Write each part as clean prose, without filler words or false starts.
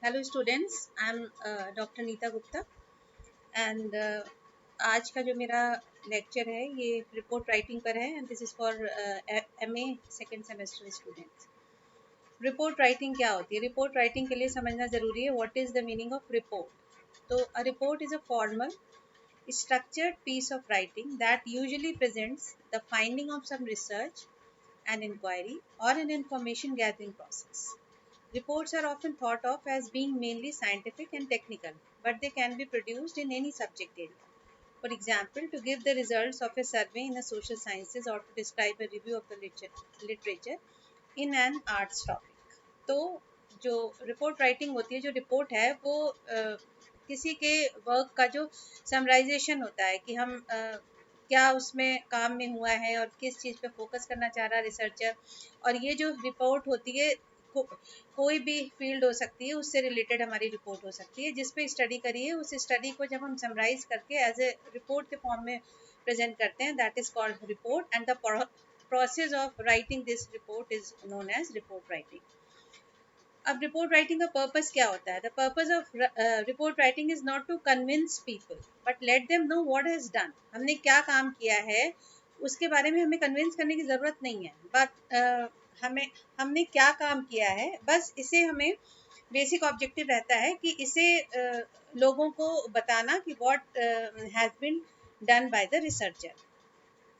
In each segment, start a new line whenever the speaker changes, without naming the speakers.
Hello students, I am doctor Neeta Gupta and आज का जो मेरा लेक्चर है ये रिपोर्ट राइटिंग पर है and this is for MA second semester students. Report writing क्या होती है? रिपोर्ट राइटिंग के लिए समझना ज़रूरी है what is the meaning of report. तो a report is a formal structured piece of writing that usually presents the finding of some research, an inquiry, or an information gathering process. Reports are often thought of as being mainly scientific and technical, but they can be produced in any subject area. For example, to give the results of a survey in the social sciences or to describe a review of the literature in an arts topic. तो जो report writing होती है, जो report है वो किसी के work का जो समराइजेशन होता है कि हम क्या उसमें काम में हुआ है और किस चीज़ पे फोकस करना चाह रहा है रिसर्चर। और ये जो रिपोर्ट होती है कोई भी फील्ड हो सकती है, उससे रिलेटेड हमारी रिपोर्ट हो सकती है। जिस पे स्टडी करी है उस स्टडी को जब हम समराइज करके एज ए रिपोर्ट के फॉर्म में प्रेजेंट करते हैं, that is called report and the process of writing this report is known as report writing. अब रिपोर्ट राइटिंग का पर्पस क्या होता है? The purpose of report writing is not to convince people but let them know what has done. हमने क्या काम किया है उसके बारे में हमें कन्विंस करने की ज़रूरत नहीं है, बट हमें हमने क्या काम किया है बस इसे हमें बेसिक ऑब्जेक्टिव रहता है कि इसे लोगों को बताना कि what has been done by the researcher.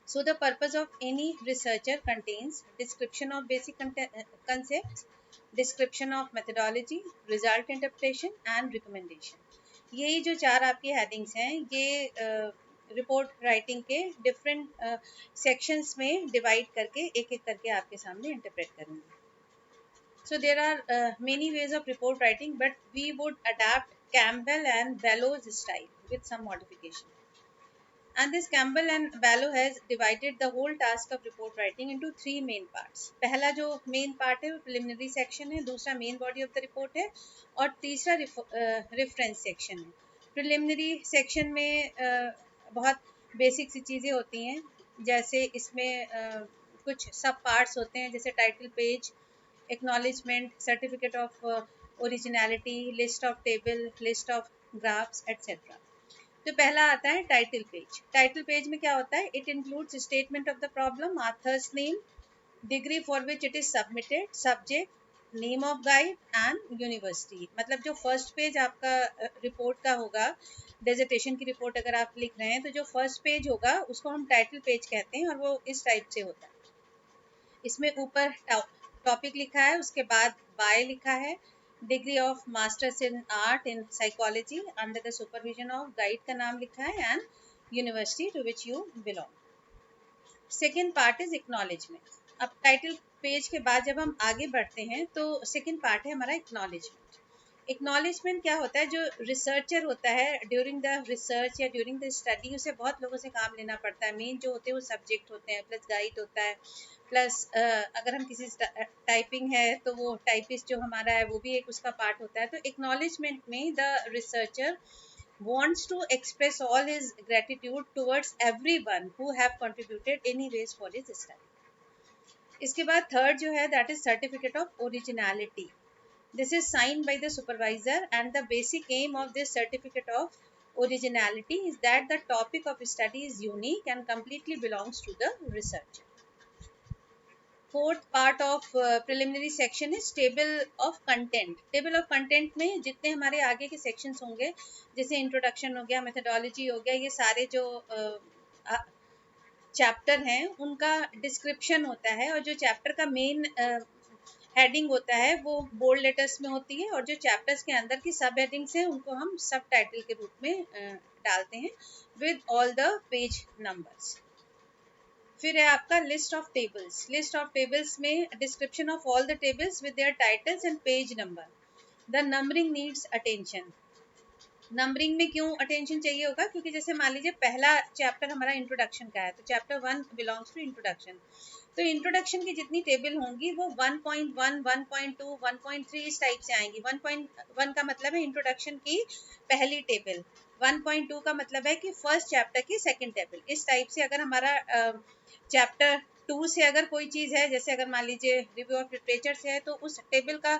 So the purpose of any researcher contains description of basic concepts, description of methodology, result interpretation and recommendation. यही जो चार आपकी हेडिंग्स हैं ये रिपोर्ट राइटिंग के डिफरेंट सेक्शंस में डिवाइड करके एक एक करके आपके सामने इंटरप्रेट करूँगी. So there are many ways of report writing, but we would adapt Campbell and Bellow's style with some modification. And this Campbell and Bellow has divided the whole task of report writing into three main parts. पहला जो main part है वो preliminary section है, दूसरा main body of the report है और तीसरा reference section है. Preliminary section में बहुत basic सी चीज़ें होती हैं, जैसे इसमें कुछ सब parts होते हैं, जैसे title page, acknowledgement, certificate of originality, list of table, list of graphs, etc. तो पहला आता है टाइटल पेज. टाइटल पेज में क्या होता है? It includes statement of the problem, author's name, degree for which it is submitted, subject, name of guide and university. मतलब जो फर्स्ट पेज आपका रिपोर्ट का होगा, डेजर्टेशन की रिपोर्ट अगर आप लिख रहे हैं तो जो फर्स्ट पेज होगा उसको हम टाइटल पेज कहते हैं और वो इस टाइप से होता है. इसमें ऊपर टॉपिक लिखा है, उसके बाद बाय लिखा है, degree of masters in art in psychology under the supervision of guide का नाम लिखा है and university to which you belong. Second part is acknowledgement. अब टाइटल पेज के बाद जब हम आगे बढ़ते हैं तो सेकेंड पार्ट है हमारा एक्नॉलेजमेंट. एक्नॉलेजमेंट क्या होता है? जो रिसर्चर होता है ड्यूरिंग द रिसर्च या ड्यूरिंग द स्टडी उसे बहुत लोगों से काम लेना पड़ता है. मेन जो होते हैं वो सब्जेक्ट होते हैं, प्लस गाइड होता है, प्लस अगर हम किसी टाइपिंग है तो वो टाइपिस्ट जो हमारा है वो भी एक उसका पार्ट होता है. तो एक्नॉलेजमेंट में the researcher wants to express all his gratitude towards everyone who have contributed any ways for his study. इसके बाद थर्ड जो है that is certificate of originality. This is signed by the supervisor and the basic aim of this certificate of originality is that the topic of study is unique and completely belongs to the researcher. Fourth part of preliminary section is table of content. Table of content में जितने हमारे आगे के sections होंगे, जैसे introduction हो गया, methodology हो गया, ये सारे जो चैप्टर हैं उनका डिस्क्रिप्शन होता है और जो चैप्टर का मेन हेडिंग होता है वो बोल्ड लेटर्स में होती है और जो चैप्टर्स के अंदर की सब हेडिंग्स हैं उनको हम सब टाइटल के रूप में डालते हैं with all the page numbers. फिर है आपका list of tables. List of tables में description of all the tables with their titles and page number. The numbering needs attention. Numbering में क्यों अटेंशन चाहिए होगा? क्योंकि जैसे मान लीजिए पहला चैप्टर हमारा इंट्रोडक्शन का है तो चैप्टर 1 बिलोंग्स टू इंट्रोडक्शन. तो इंट्रोडक्शन की जितनी टेबल होंगी वो 1.1, 1.2, 1.3 इस टाइप से आएंगी. 1.1 का मतलब है इंट्रोडक्शन की पहली टेबल, 1.2 का मतलब है कि फर्स्ट चैप्टर की सेकंड टेबल. इस टाइप से अगर हमारा चैप्टर 2 से अगर कोई चीज़ है, जैसे अगर मान लीजिए रिव्यू ऑफ लिटरेचर से है तो उस टेबल का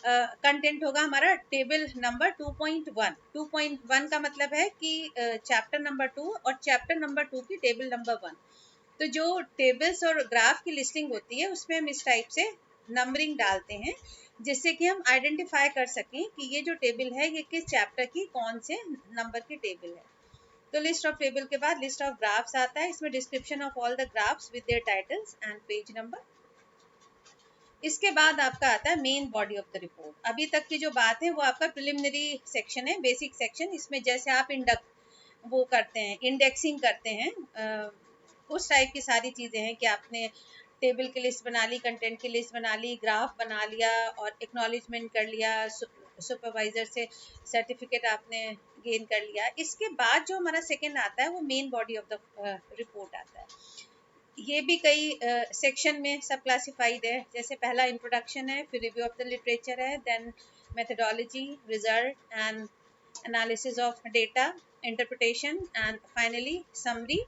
कंटेंट होगा हमारा टेबल नंबर 2.1। 2.1 का मतलब है कि चैप्टर नंबर 2 और चैप्टर नंबर 2 की टेबल नंबर 1। तो जो टेबल्स और ग्राफ की लिस्टिंग होती है उसमें हम इस टाइप से नंबरिंग डालते हैं, जिससे कि हम आइडेंटिफाई कर सकें कि ये जो टेबल है ये किस चैप्टर की कौन से नंबर की टेबल है। तो लिस्ट ऑफ टेबल के बाद लिस्ट ऑफ ग्राफ्स आता है, इसमें description of all the graphs with their titles and page number. इसके बाद आपका आता है main body of the report. अभी तक की जो बात है वो आपका प्रिलिमिनरी सेक्शन है, बेसिक सेक्शन। इसमें जैसे आप वो करते हैं, इंडेक्सिंग करते हैं, उस टाइप की सारी चीज़ें हैं कि आपने टेबल की लिस्ट बना ली, कंटेंट की लिस्ट बना ली, ग्राफ बना लिया और एक्नॉलेजमेंट कर लिया, सुपरवाइजर से सर्टिफिकेट आपने गेन कर लिया। इसके बाद जो हमारा सेकेंड आता है वो main body of the report आता है। ये भी कई सेक्शन में सब क्लासिफाइड है। जैसे पहला इंट्रोडक्शन है, फिर रिव्यू ऑफ द लिटरेचर है, then methodology, result and analysis of data, interpretation and finally summary,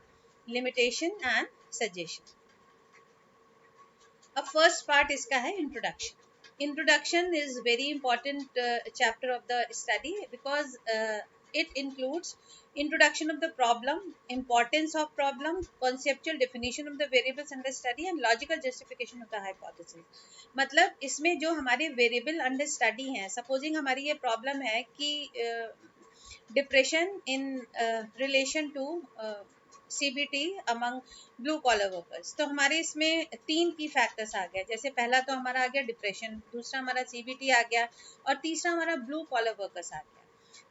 limitation and suggestion. अब फर्स्ट पार्ट इसका है introduction. Introduction is very important chapter of the study because it includes introduction of the problem, importance of problem, conceptual definition of the variables under study and logical justification of the hypothesis। मतलब इसमें जो हमारे variable under study हैं, supposing हमारी ये problem है कि depression in relation to CBT among blue collar workers. तो हमारे इसमें 3 की फैक्टर्स आ गए। जैसे पहला तो हमारा आ गया डिप्रेशन, दूसरा हमारा CBT आ गया और तीसरा हमारा ब्लू कॉलर वर्कर्स आ गया।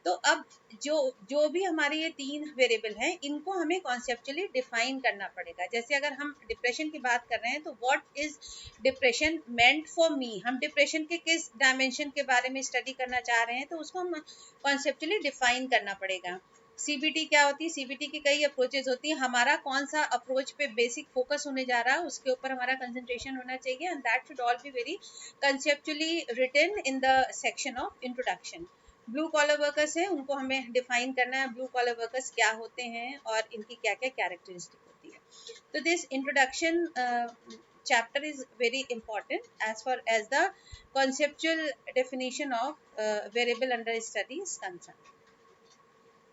तो अब जो भी हमारे ये 3 वेरिएबल हैं, इनको हमें कॉन्सेप्चुअली डिफाइन करना पड़ेगा। जैसे अगर हम डिप्रेशन की बात कर रहे हैं तो what is depression meant for me, हम डिप्रेशन के किस डायमेंशन के बारे में स्टडी करना चाह रहे हैं, तो उसको हम कॉन्सेप्चुअली डिफाइन करना पड़ेगा। CBT क्या होती है, CBT की कई अप्रोचेज होती है, हमारा कौन सा अप्रोच पे बेसिक फोकस होने जा रहा है उसके ऊपर हमारा कंसंट्रेशन होना चाहिए, and that should all be very conceptually written in the section of introduction. Blue collar workers हैं, उनको हमें डिफाइन करना है, ब्लू कॉलर वर्कर्स क्या होते हैं और इनकी क्या क्या कैरेक्टरिस्टिक होती है। तो this introduction chapter is very important as far as the conceptual definition of variable under study is concerned.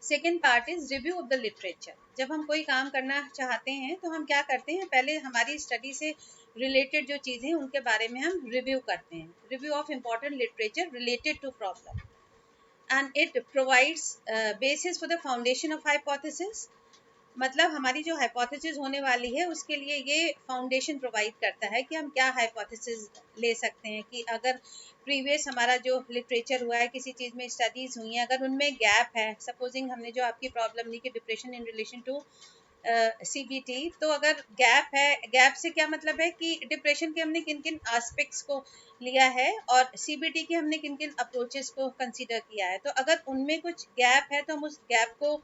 Second part is review of the literature. जब हम कोई काम करना चाहते हैं तो हम क्या करते हैं, पहले हमारी स्टडी से रिलेटेड जो चीज़ें हैं उनके बारे में हम रिव्यू करते हैं। Review of important literature related to problem and it provides basis for the foundation of hypothesis. मतलब हमारी जो हाइपोथेसिस होने वाली है उसके लिए ये फाउंडेशन प्रोवाइड करता है कि हम क्या हाइपोथेसिस ले सकते हैं, कि अगर प्रीवियस हमारा जो लिटरेचर हुआ है, किसी चीज़ में स्टडीज़ हुई हैं, अगर उनमें गैप है, सपोजिंग हमने जो आपकी प्रॉब्लम ली कि depression in relation to CBT, तो अगर गैप है, गैप से क्या मतलब है कि डिप्रेशन के हमने किन किन एस्पेक्ट्स को लिया है और CBT के हमने किन किन अप्रोचेस को कंसीडर किया है। तो अगर उनमें कुछ गैप है तो हम उस गैप को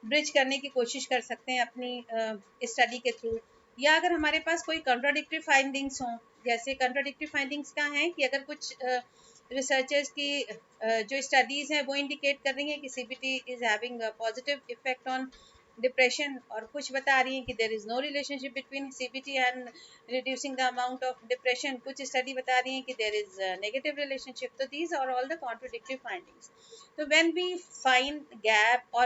ब्रिज करने की कोशिश कर सकते हैं अपनी स्टडी के थ्रू। या अगर हमारे पास कोई कंट्राडिक्टरी फाइंडिंग्स हों, जैसे कंट्राडिक्टरी फाइंडिंग्स क्या हैं कि अगर कुछ रिसर्चर्स की जो स्टडीज़ हैं वो इंडिकेट कर रही हैं कि CBT is having a positive effect on depression, और कुछ बता रही हैं कि there is no relationship between CBT and reducing the amount of depression, कुछ स्टडी बता रही हैं कि देयर इज़ नेगेटिव रिलेशनशिप। तो these are all the contradictory findings. So when we find gap or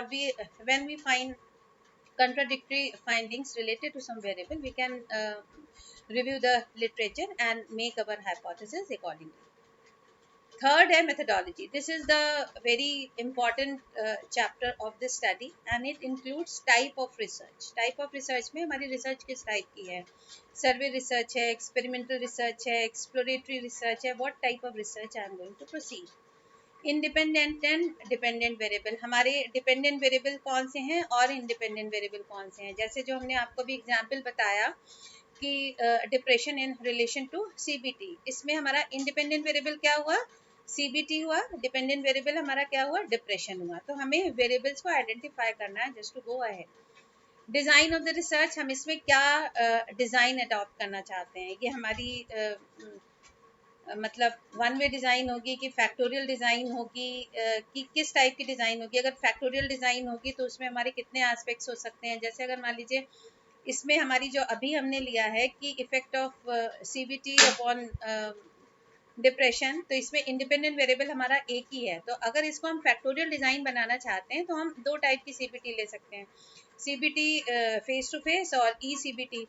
when we find contradictory findings related to some variable, we can review the literature and make our hypothesis accordingly. Third है methodology. This is the very important chapter of this study and it includes type of research. Type of research में हमारी research किस type की है, survey research है, experimental research है, exploratory research है, what type of research I am going to proceed. Independent and dependent variable, हमारे dependent variable कौन से हैं और इंडिपेंडेंट वेरिएबल कौन से हैं। जैसे जो हमने आपको भी एग्जांपल बताया कि depression in relation to CBT, इसमें हमारा इंडिपेंडेंट वेरिएबल क्या हुआ, CBT हुआ, डिपेंडेंट वेरिएबल हमारा क्या हुआ, डिप्रेशन हुआ। तो हमें वेरिएबल्स को आइडेंटिफाई करना है just to go ahead. Design of the research, हम इसमें क्या डिज़ाइन अडॉप्ट करना चाहते हैं, ये हमारी मतलब वन वे डिज़ाइन होगी कि फैक्टोरियल डिज़ाइन होगी, कि किस टाइप की डिज़ाइन होगी। अगर फैक्टोरियल डिज़ाइन होगी तो उसमें हमारे कितने एस्पेक्ट्स हो सकते हैं। जैसे अगर मान लीजिए इसमें हमारी जो अभी हमने लिया है कि effect of CBT upon depression, तो इसमें इंडिपेंडेंट वेरिएबल हमारा एक ही है। तो अगर इसको हम फैक्टोरियल डिजाइन बनाना चाहते हैं तो हम दो टाइप की सीबीटी ले सकते हैं, सीबीटी फेस टू फेस और ई सीबीटी।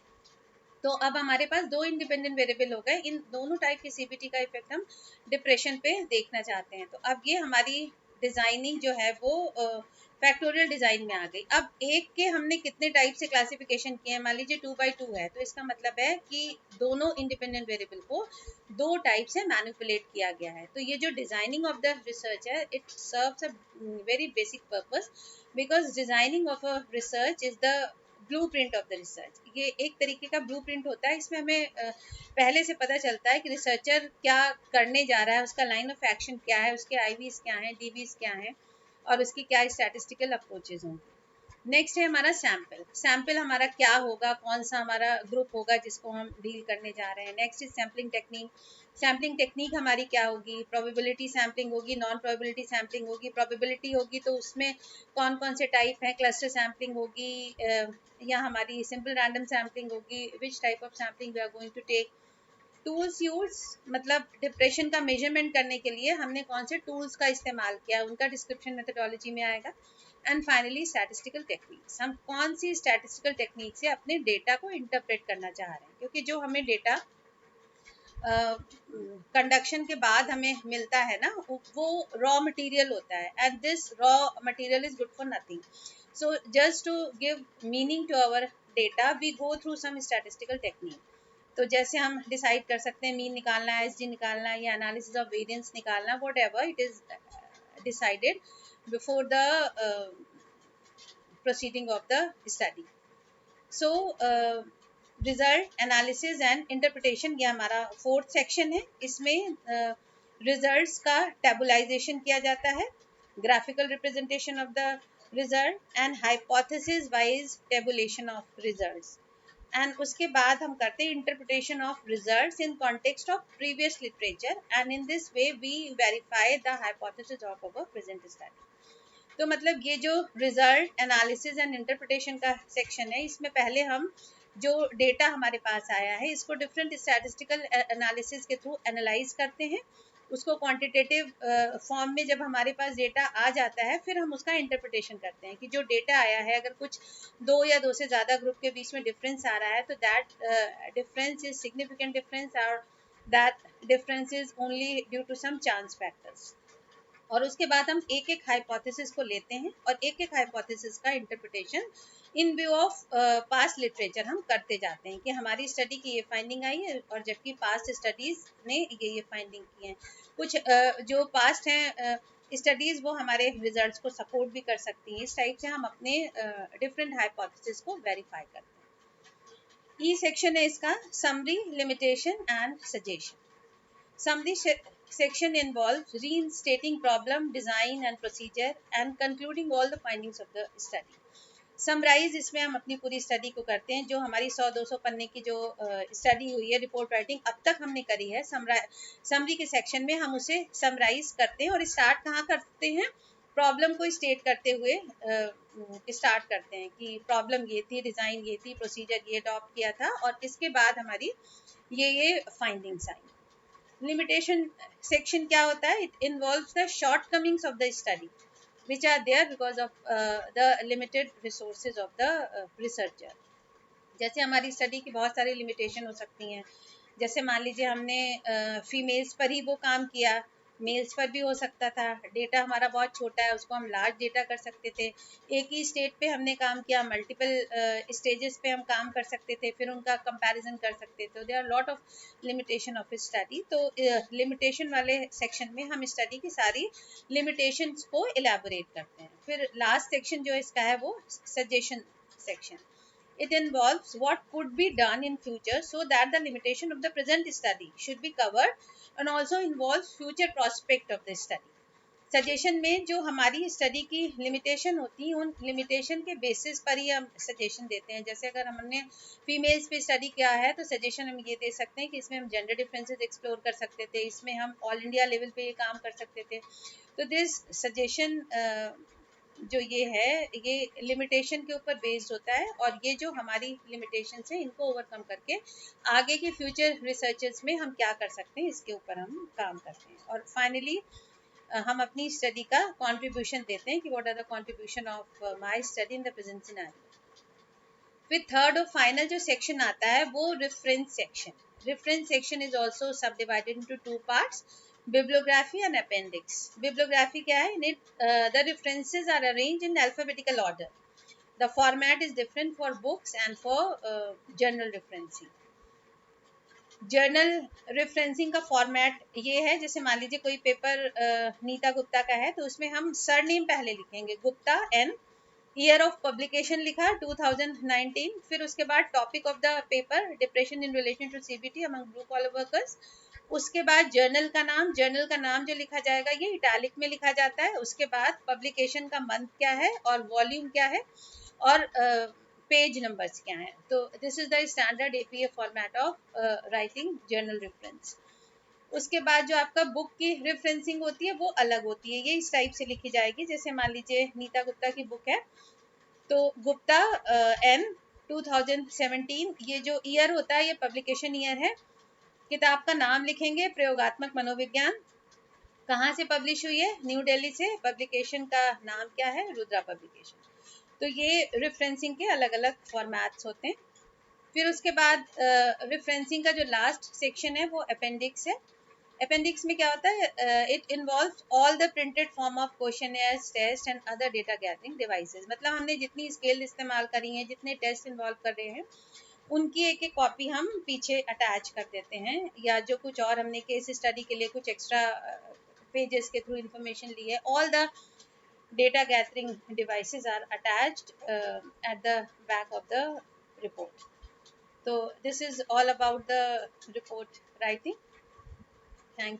तो अब हमारे पास दो इंडिपेंडेंट वेरिएबल हो गए, इन दोनों टाइप के सीबीटी का इफेक्ट हम डिप्रेशन पे देखना चाहते हैं। तो अब ये हमारी डिजाइनिंग जो है वो फैक्टोरियल डिजाइन में आ गई। अब एक के हमने कितने टाइप से क्लासिफिकेशन किए हैं, मान लीजिए 2x2 है, तो इसका मतलब है कि दोनों इंडिपेंडेंट वेरिएबल को दो टाइप से मैनिपुलेट किया गया है। तो ये जो डिजाइनिंग ऑफ द रिसर्च है, it serves a very basic purpose, because designing of a research is the blueprint of the research. ये एक तरीके का ब्लूप्रिंट होता है, इसमें हमें पहले से पता चलता है कि रिसर्चर क्या करने जा रहा है, उसका लाइन ऑफ एक्शन क्या है, उसके आईवीज क्या हैं, डीवीज क्या हैं, और उसकी क्या स्टैटिस्टिकल अप्रोचेज होंगी। नेक्स्ट है हमारा सैंपल। सैंपल हमारा क्या होगा, कौन सा हमारा ग्रुप होगा जिसको हम डील करने जा रहे हैं। Next is sampling technique. Sampling technique हमारी क्या होगी, प्रोबेबिलिटी सैम्पलिंग होगी, नॉन प्रोबेबिलिटी सैम्पलिंग होगी। प्रोबेबिलिटी होगी तो उसमें कौन कौन से टाइप हैं, क्लस्टर सैम्पलिंग होगी या हमारी सिंपल रैंडम सैम्पलिंग होगी, which type of sampling we are going to take. Tools use, मतलब डिप्रेशन का मेजरमेंट करने के लिए हमने कौन से टूल्स का इस्तेमाल किया, उनका डिस्क्रिप्शन मेथोडोलॉजी में आएगा। एंड फाइनली स्टैटिस्टिकल टेक्निक्स, हम कौन सी स्टैटिस्टिकल टेक्निक से अपने डेटा को इंटरप्रेट करना चाह रहे हैं, क्योंकि जो हमें डेटा कंडक्शन के बाद हमें मिलता है ना, वो रॉ मटेरियल होता है, and this raw material is good for nothing. So just to give meaning to our data we go through some statistical technique. तो जैसे हम डिसाइड कर सकते हैं मीन निकालना है, एसजी निकालना है, या एनालिसिस ऑफ वेरिएंस निकालना, what ever it is decided before the proceeding of the study. So result analysis and interpretation, ये हमारा फोर्थ सेक्शन है। इसमें रिजल्ट्स का टेबुलाइजेशन किया जाता है, graphical representation of the result and hypothesis wise tabulation of results. And उसके बाद हम करते हैं interpretation of results in context of previous literature, and in this way we verify the hypothesis of our present study. तो मतलब ये जो result analysis and interpretation का सेक्शन है, इसमें पहले हम जो डेटा हमारे पास आया है इसको डिफरेंट स्टैटिस्टिकल एनालिसिस के थ्रू एनालाइज करते हैं। उसको क्वांटिटेटिव फॉर्म में जब हमारे पास डेटा आ जाता है, फिर हम उसका इंटरप्रिटेशन करते हैं कि जो डेटा आया है, अगर कुछ दो या दो से ज़्यादा ग्रुप के बीच में डिफरेंस आ रहा है, तो that difference is significant difference, और that difference is only due to some chance factors. और उसके बाद हम एक एक हाइपोथेसिस को लेते हैं और एक एक हाइपोथेसिस का interpretation in view of past literature हम करते जाते हैं कि हमारी स्टडी की ये फाइंडिंग आई है, और जबकि पास्ट स्टडीज ने ये फाइंडिंग की है। कुछ जो पास्ट हैं स्टडीज, वो हमारे रिजल्ट्स को सपोर्ट भी कर सकती हैं। इस टाइप से हम अपने डिफरेंट हाइपोथेसिस को वेरीफाई करते हैं। ई सेक्शन है इसका, summary, limitation and suggestion. Summary section involves reinstating problem, design and procedure and concluding all the findings of the study. Summarise, इसमें हम अपनी पूरी स्टडी को करते हैं, जो हमारी 100-200 पन्ने की जो स्टडी हुई है, रिपोर्ट राइटिंग अब तक हमने करी है, समरी के सेक्शन में हम उसे समराइज करते हैं। और स्टार्ट कहाँ करते हैं, प्रॉब्लम को स्टेट करते हुए स्टार्ट करते हैं कि प्रॉब्लम ये थी, डिज़ाइन ये थी, प्रोसीजर ये अडॉप्ट किया था, और इसके बाद हमारी ये फाइंडिंग्स आई। लिमिटेशन सेक्शन क्या होता है, it involves the shortcomings of the study which are there because of the limited resources of the researcher. जैसे हमारी स्टडी की बहुत सारी लिमिटेशन हो सकती हैं, जैसे मान लीजिए हमने फीमेल्स पर ही वो काम किया, मेल्स पर भी हो सकता था, डेटा हमारा बहुत छोटा है, उसको हम लार्ज डेटा कर सकते थे। एक ही स्टेट पे हमने काम किया, मल्टीपल स्टेजेस पे हम काम कर सकते थे, फिर उनका कंपैरिजन कर सकते थे। There are lot of limitation of study. तो लिमिटेशन वाले सेक्शन में हम स्टडी की सारी लिमिटेशंस को इलेबोरेट करते हैं। फिर लास्ट सेक्शन जो इसका है वो suggestion section. It involves what could be done in future so that the limitation of the present study should be covered, and also involves future prospect of the study. Suggestion में जो हमारी study की limitation होती है, उन limitation के basis पर ही हम सजेशन देते हैं। जैसे अगर हमने फीमेल्स पे स्टडी किया है, तो सजेशन हम ये दे सकते हैं कि इसमें हम जेंडर डिफरेंसेस एक्सप्लोर कर सकते थे, इसमें हम ऑल इंडिया लेवल पे ये काम कर सकते थे। तो दिस सजेशन जो ये है ये लिमिटेशन के ऊपर बेस्ड होता है, और ये जो हमारी लिमिटेशन है इनको ओवरकम करके आगे के फ्यूचर रिसर्चेस में हम क्या कर सकते हैं इसके ऊपर हम काम करते हैं। और फाइनली हम अपनी स्टडी का कंट्रीब्यूशन देते हैं कि what are the contribution of my study in the present scenario. फिर थर्ड और फाइनल जो सेक्शन आता है वो reference section. Reference section is also subdivided into two parts, bibliography and appendix. Bibliography क्या है? The references are arranged in alphabetical order. The format is different for books and for journal referencing. Journal referencing का format ये है, जैसे मान लीजिए कोई paper Nita Gupta का है तो उसमें हम सरनेम पहले लिखेंगे, Gupta N, year of publication लिखा 2019, फिर उसके बाद topic of the paper depression in relation to CBT among blue collar workers, उसके बाद जर्नल का नाम जो लिखा जाएगा ये इटैलिक में लिखा जाता है, उसके बाद पब्लिकेशन का मंथ क्या है और वॉल्यूम क्या है और पेज नंबर्स क्या हैं। तो this is the standard APA format of writing journal reference. उसके बाद जो आपका बुक की रेफरेंसिंग होती है वो अलग होती है, ये इस टाइप से लिखी जाएगी। जैसे मान लीजिए नीता गुप्ता की बुक है तो गुप्ता एन 2017, ये जो ईयर होता है ये पब्लिकेशन ईयर है। किताब का नाम लिखेंगे प्रयोगात्मक मनोविज्ञान, कहाँ से पब्लिश हुई है, न्यू दिल्ली से, पब्लिकेशन का नाम क्या है, रुद्रा पब्लिकेशन। तो ये रेफरेंसिंग के अलग अलग फॉर्मेट्स होते हैं। फिर उसके बाद रेफरेंसिंग का जो लास्ट सेक्शन है वो अपेंडिक्स है। अपेंडिक्स में क्या होता है, it involves all the printed form of questionnaires, test and other data gathering devices. मतलब हमने जितनी स्केल इस्तेमाल करी है, जितने टेस्ट इन्वॉल्व कर रहे हैं, उनकी एक एक कॉपी हम पीछे अटैच कर देते हैं, या जो कुछ और हमने केस स्टडी के लिए कुछ एक्स्ट्रा पेजेस के थ्रू इंफॉर्मेशन ली है, all the data gathering devices are attached at the back of the report. So this is all about the report writing.